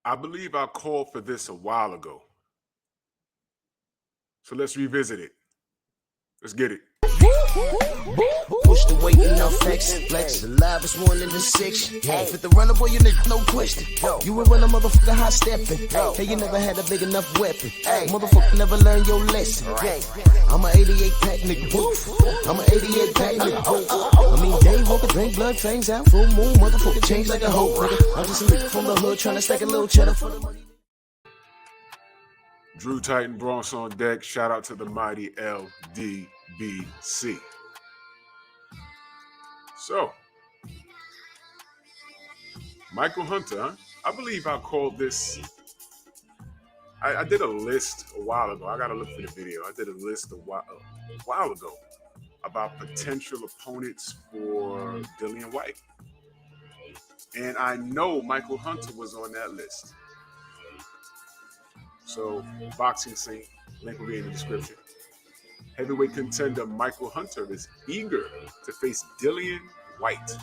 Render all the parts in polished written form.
I believe I called for this a while ago. So let's revisit it. Let's get it. Push the weight in no flex. Flex alive is one in the six. Fit the runner boy, you nigga, no question. You will run a motherfucker high stepping. Hey, you never had a big enough weapon. Motherfucker never learned your lesson. I'm a 88 pack nigga. I'm a 88 pack nigga. I mean, day walker, drink blood, fangs out, full moon. Motherfucker change like a hoe, nigga. I'm just a nigga from the hood trying to stack a little cheddar for the money. Drew Titan Bronx on deck. Shout out to the mighty LDBC. So, Michael Hunter, huh? I believe I called this. I did a list a while ago. I gotta look for the video. I did a list a while ago about potential opponents for Dillian Whyte. And I know Michael Hunter was on that list. So, boxing scene, link will be in the description. Heavyweight contender Michael Hunter is eager to face Dillian Whyte,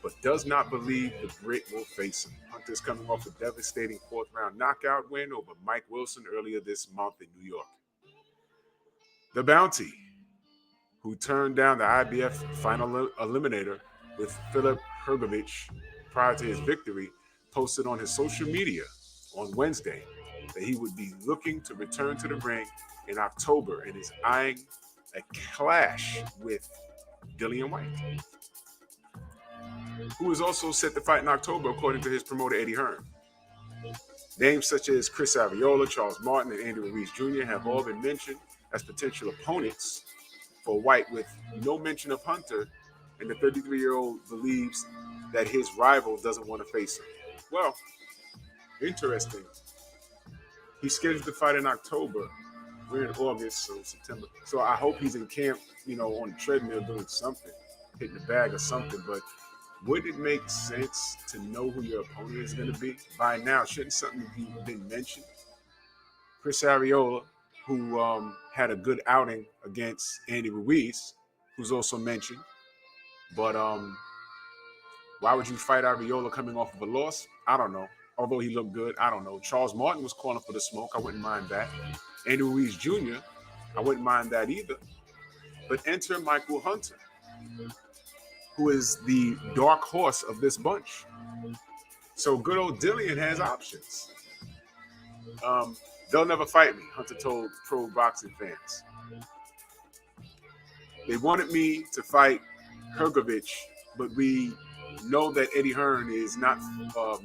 but does not believe the Brit will face him. Hunter's coming off a devastating fourth-round knockout win over Mike Wilson earlier this month in New York. The Bounty, who turned down the IBF final eliminator with Filip Hrgović prior to his victory, posted on his social media on Wednesday that he would be looking to return to the ring in October and is eyeing a clash with Dillian Whyte, who is also set to fight in October, according to his promoter, Eddie Hearn. Names such as Chris Arreola, Charles Martin, and Andy Ruiz Jr. have all been mentioned as potential opponents for Whyte, with no mention of Hunter, and the 33-year-old believes that his rival doesn't want to face him. Well, interesting. He's scheduled to fight in October. We're in August, so September. So I hope he's in camp, on the treadmill doing something, hitting the bag or something. But would it make sense to know who your opponent is going to be? By now, shouldn't something have been mentioned? Chris Arreola, who had a good outing against Andy Ruiz, who's also mentioned. But why would you fight Arreola coming off of a loss? I don't know. Although he looked good, I don't know. Charles Martin was calling for the smoke. I wouldn't mind that. Andy Ruiz Jr., I wouldn't mind that either. But enter Michael Hunter, who is the dark horse of this bunch. So good old Dillian has options. They'll never fight me, Hunter told pro boxing fans. They wanted me to fight Hrgović, but we know that Eddie Hearn is not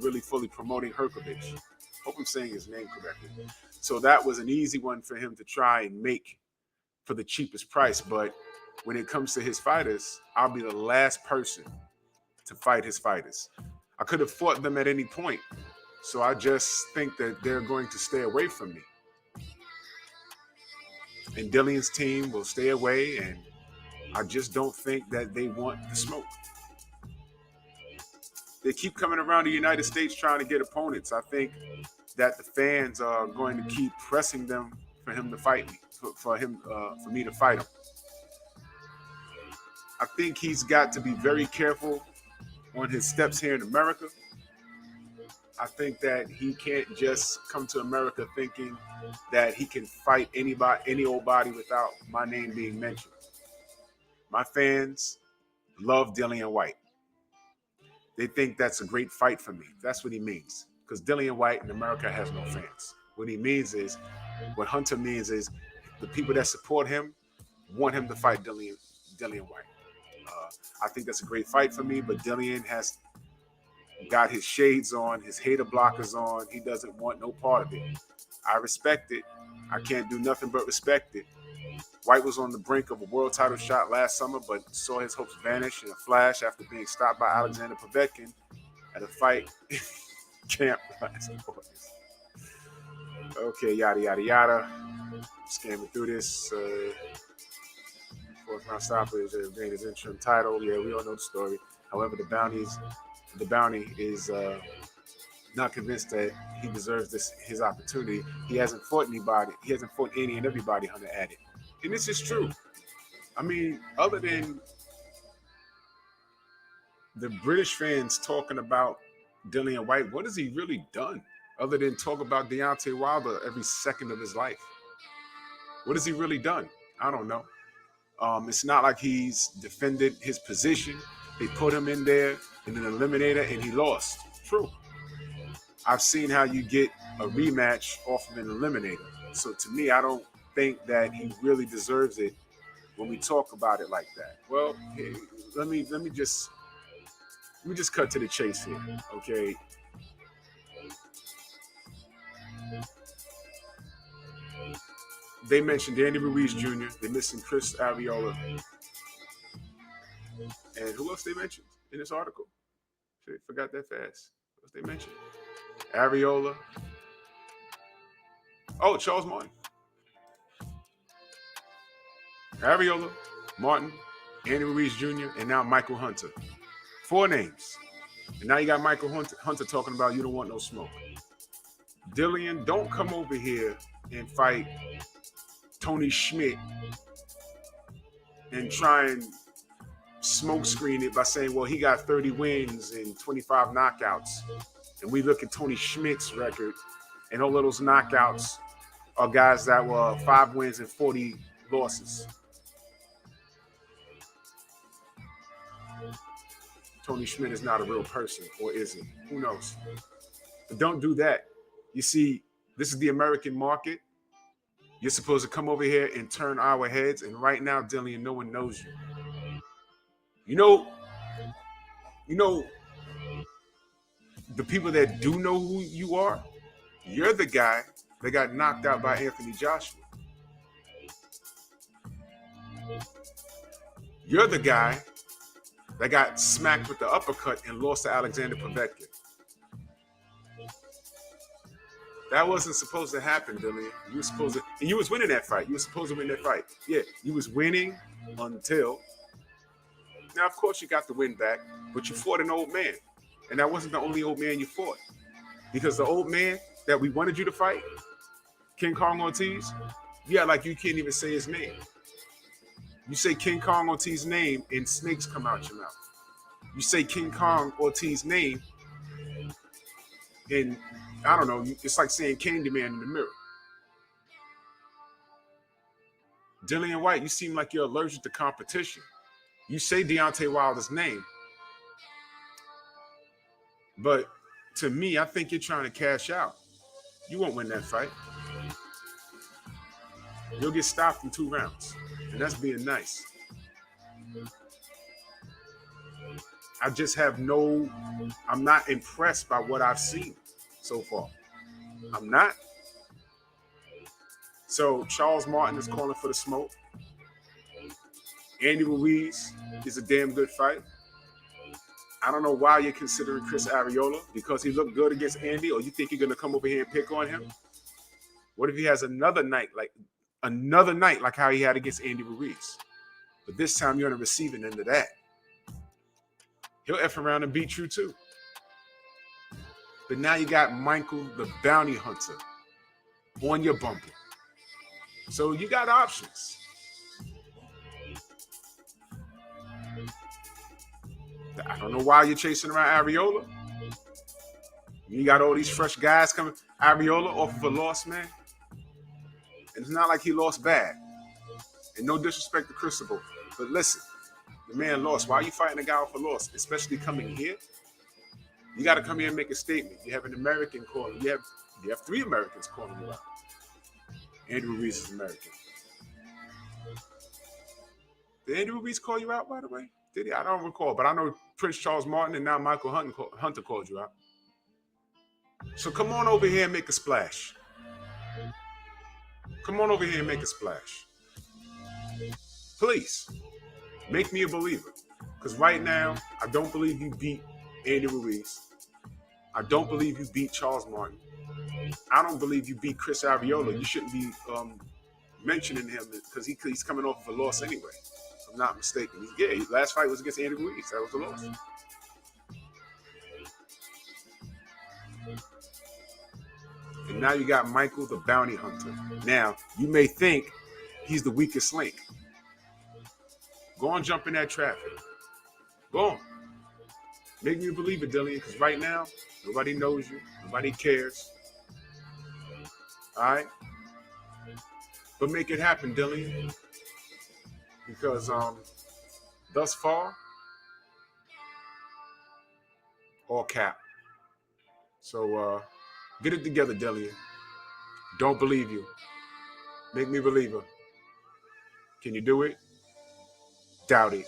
really fully promoting Hrgović. Hope I'm saying his name correctly. So that was an easy one for him to try and make for the cheapest price. But when it comes to his fighters, I'll be the last person to fight his fighters. I could have fought them at any point. So I just think that they're going to stay away from me. And Dillian's team will stay away, and I just don't think that they want the smoke. They keep coming around the United States trying to get opponents. I think that the fans are going to keep pressing them for him to fight me, for me to fight him. I think he's got to be very careful on his steps here in America. I think that he can't just come to America thinking that he can fight anybody, any old body without my name being mentioned. My fans love Dillian Whyte. They think that's a great fight for me. That's what he means. Because Dillian Whyte in America has no fans. What Hunter means is the people that support him want him to fight Dillian Whyte. I think that's a great fight for me, but Dillian has got his shades on, his hater blockers on. He doesn't want no part of it. I respect it. I can't do nothing but respect it. Whyte was on the brink of a world title shot last summer, but saw his hopes vanish in a flash after being stopped by Alexander Povetkin at a fight camp last August. Okay, yada, yada, yada. Scamming through this. Fourth round stoppage, gained his interim title. Yeah, we all know the story. However, the bounty is not convinced that he deserves his opportunity. He hasn't fought anybody. He hasn't fought any and everybody Hunter added. And this is true. I mean, other than the British fans talking about Dillian Whyte, what has he really done? other than talk about Deontay Wilder every second of his life? What has he really done? I don't know. It's not like he's defended his position. They put him in there in an eliminator and he lost. True. I've seen how you get a rematch off of an eliminator. So to me, I don't think that he really deserves it when we talk about it like that. Well, hey, let me just cut to the chase here, okay? They mentioned Andy Ruiz Jr. They're missing Chris Arreola. And who else they mentioned in this article? Shit, forgot that fast. What else they mentioned? Arreola. Oh, Charles Martin. Arreola, Martin, Andy Ruiz Jr., and now Michael Hunter. 4 names. And now you got Michael Hunter talking about you don't want no smoke. Dillian, don't come over here and fight Tony Schmidt and try and smoke screen it by saying, well, he got 30 wins and 25 knockouts. And we look at Tony Schmidt's record, and all of those knockouts are guys that were 5 wins and 40 losses. Tony Schmidt is not a real person, or is he? Who knows? But don't do that. You see, this is the American market. You're supposed to come over here and turn our heads, and right now, Dillian, no one knows you. You know, the people that do know who you are, you're the guy that got knocked out by Anthony Joshua. You're the guy that got smacked with the uppercut and lost to Alexander Povetkin. That wasn't supposed to happen, Dillian. You were supposed to, and you was winning that fight. You were supposed to win that fight. Yeah, you was winning until. Now, of course, you got the win back, but you fought an old man, and that wasn't the only old man you fought, because the old man that we wanted you to fight, King Kong Ortiz, yeah, like you can't even say his name. You say King Kong Ortiz's name, and snakes come out your mouth. You say King Kong Ortiz's name, and I don't know, it's like saying Candyman in the mirror. Dillian Whyte, you seem like you're allergic to competition. You say Deontay Wilder's name, but to me, I think you're trying to cash out. You won't win that fight. You'll get stopped in 2 rounds, and that's being nice. I'm not impressed by what I've seen so far. I'm not. So Charles Martin is calling for the smoke. Andy Ruiz is a damn good fight. I don't know why you're considering Chris Arreola, because he looked good against Andy, or you think you're going to come over here and pick on him? What if he has another night like how he had against Andy Ruiz? But this time you're on the receiving end of that. He'll F around and beat you too. But now you got Michael the Bounty Hunter on your bumper. So you got options. I don't know why you're chasing around Arreola. You got all these fresh guys coming. Arreola off of a loss, man. And it's not like he lost bad. And no disrespect to Cristobal, but listen, the man lost. Why are you fighting a guy off a loss, especially coming here? You got to come here and make a statement. You have an American calling. You have 3 Americans calling you out. Andrew Ruiz is American. Did Andrew Ruiz call you out, by the way? Did he? I don't recall, but I know Prince Charles Martin and now Michael Hunter called you out. So come on over here and make a splash. Come on over here and make a splash. Please, make me a believer. Because right now, I don't believe you beat Andy Ruiz. I don't believe you beat Charles Martin. I don't believe you beat Chris Arreola. You shouldn't be mentioning him because he's coming off of a loss anyway. If I'm not mistaken. His last fight was against Andy Ruiz. That was a loss. And now you got Michael the Bounty Hunter. Now, you may think he's the weakest link. Go on, jump in that traffic. Go on. Make me a believer, Dillian, because right now, nobody knows you. Nobody cares. All right? But make it happen, Dillian. Because thus far, all cap. So get it together, Dillian. Don't believe you. Make me believer. Can you do it? Doubt it.